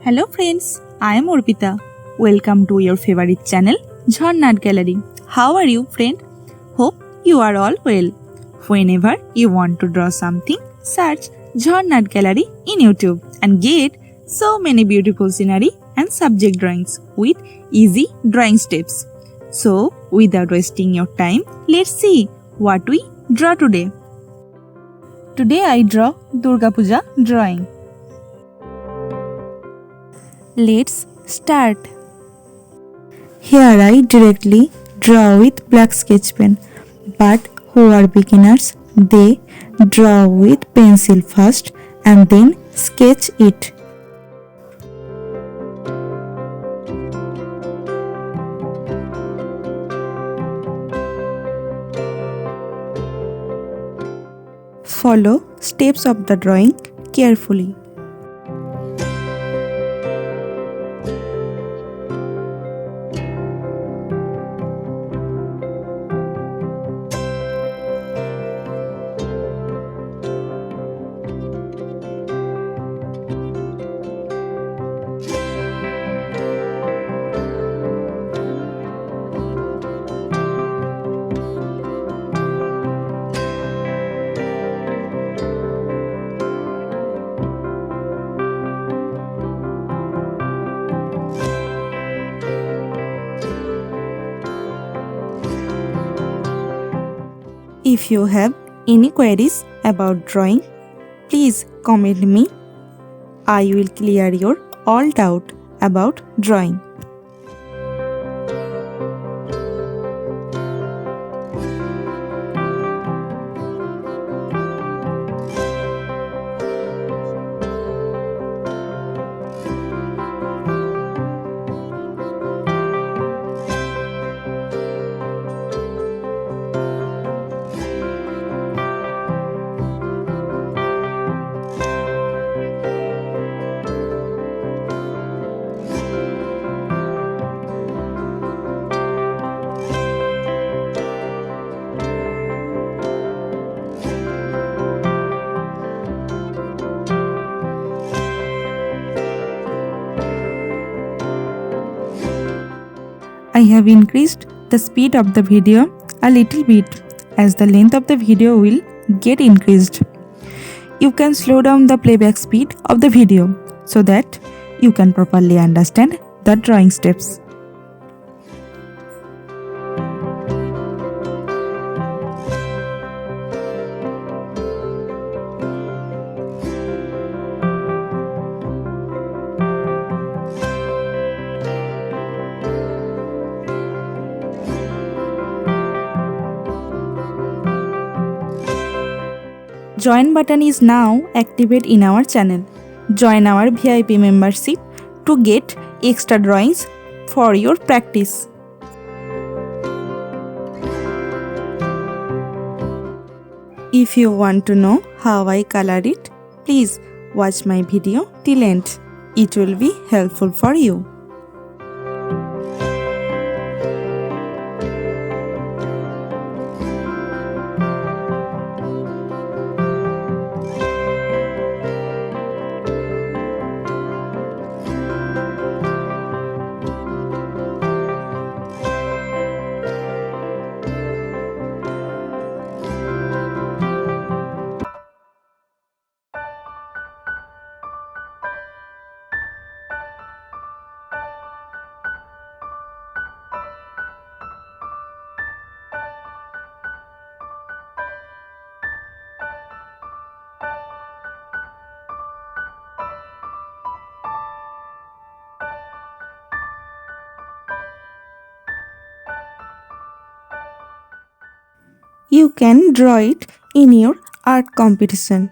Hello friends, I am Arpita. Welcome to your favorite channel, Jharnat Gallery. How are you friend? Hope you are all well. Whenever you want to draw something, search Jharnat Gallery in YouTube and get so many beautiful scenery and subject drawings with easy drawing steps. So, without wasting your time, let's see what we draw today. Today I draw Durga Puja drawing. Let's start. Here I directly draw with black sketch pen, but who are beginners, they draw with pencil first and then sketch it. Follow steps of the drawing carefully. If you have any queries about drawing, please comment me. I will clear your all doubt about drawing. I have increased the speed of the video a little bit as the length of the video will get increased. You can slow down the playback speed of the video so that you can properly understand the drawing steps. Join button is now activated in our channel. Join our VIP membership to get extra drawings for your practice. If you want to know how I color it, please watch my video till end. It will be helpful for you. You can draw it in your art competition.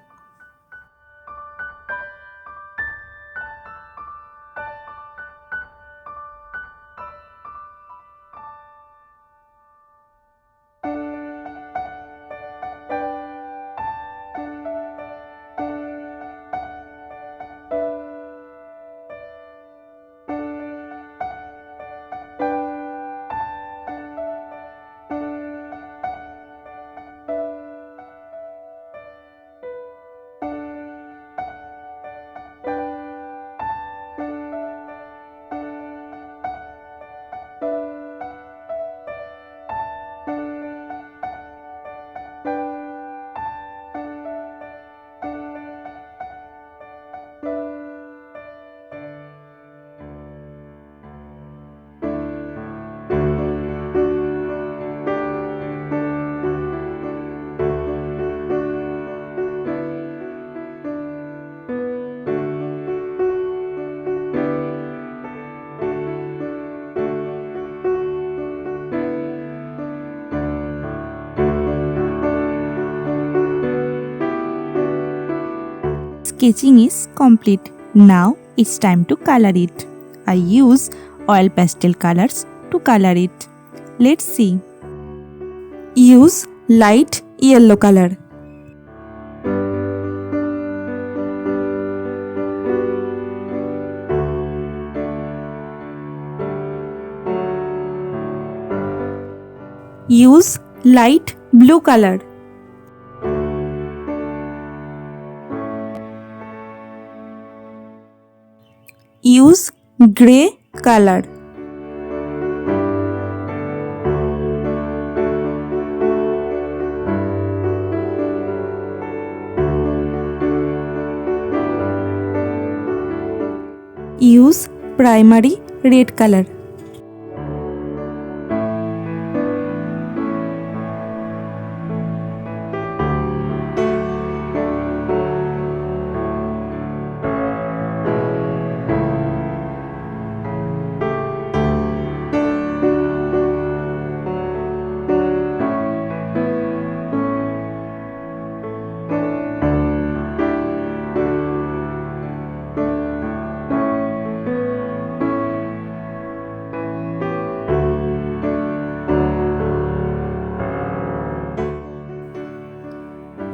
sketching is complete. Now it's time to color it. I use oil pastel colors to color it. Let's see. Use light yellow color. Use light blue color. Use grey color. Use primary red color.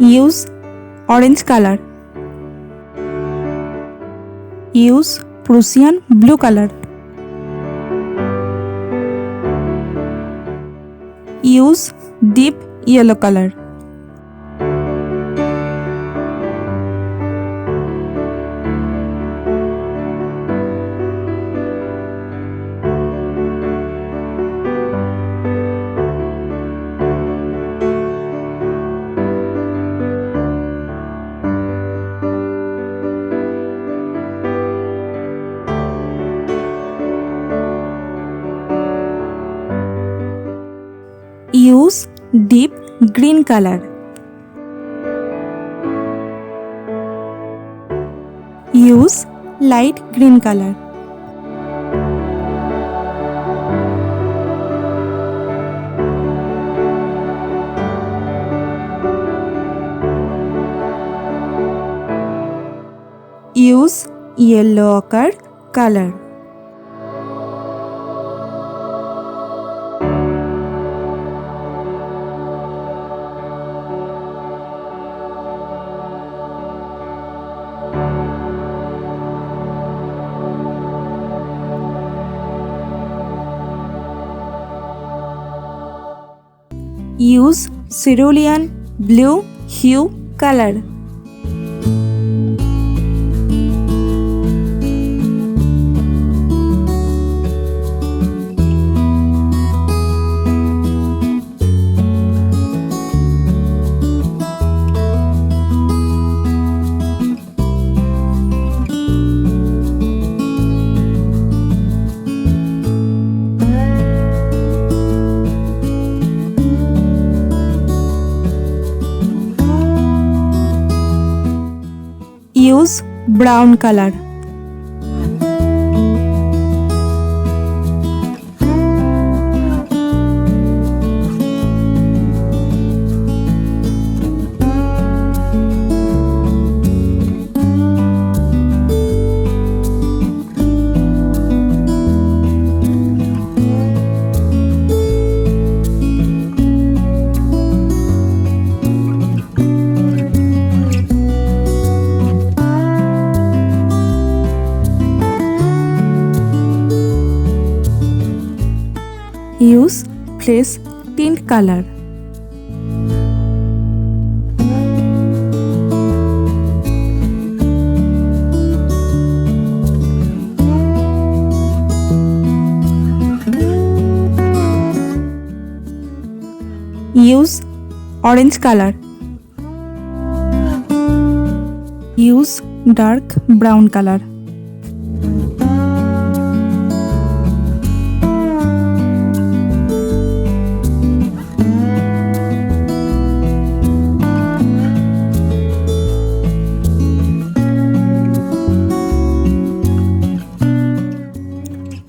Use orange color. Use Prussian blue color. Use deep yellow color. Use deep green color. Use light green color. Use yellow ochre color. Use cerulean blue hue color. Use brown color. Use fresh tint color. Use orange color. Use dark brown color.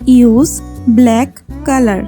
Use black color.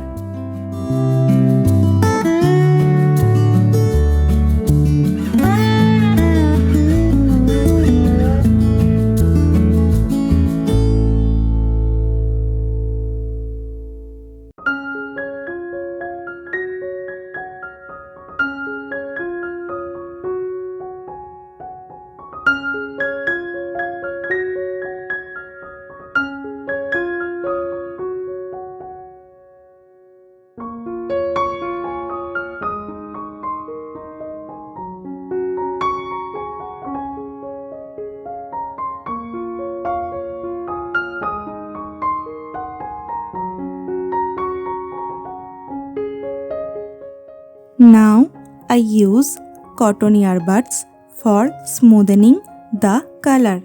I use cotton earbuds for smoothing the color.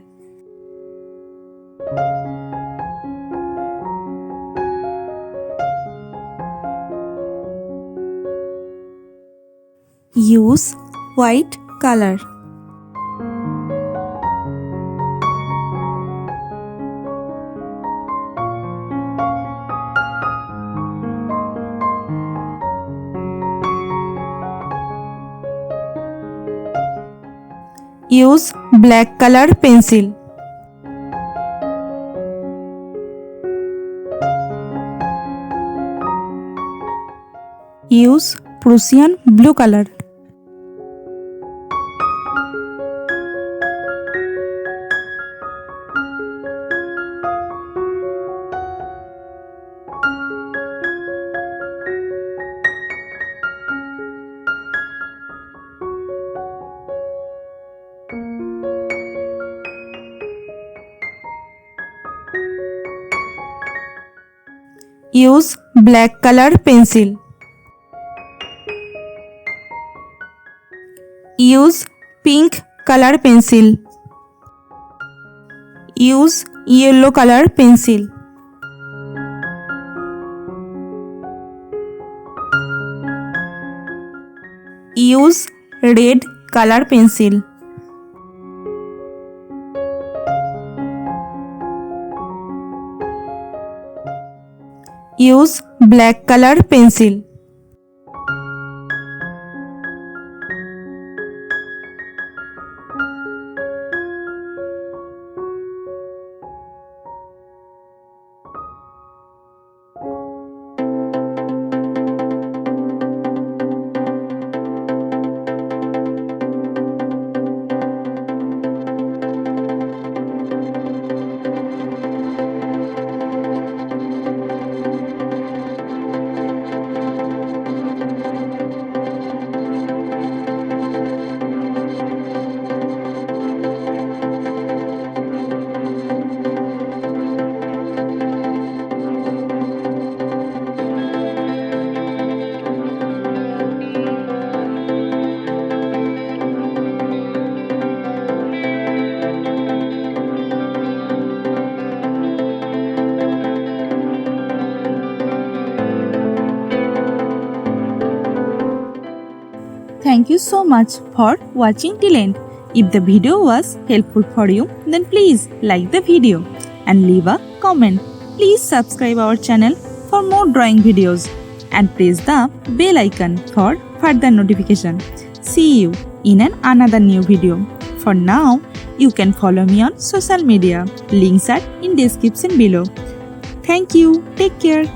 Use white color. Use black color pencil. Use Prussian blue color. Use black color pencil. Use pink color pencil. Use yellow color pencil. Use red color pencil. Use black color pencil. Thank you so much for watching till end. If the video was helpful for you, then please like the video and leave a comment. Please subscribe our channel for more drawing videos and press the bell icon for further notification. See you in another new video. For now, you can follow me on social media. Links are in description below. Thank you. Take care.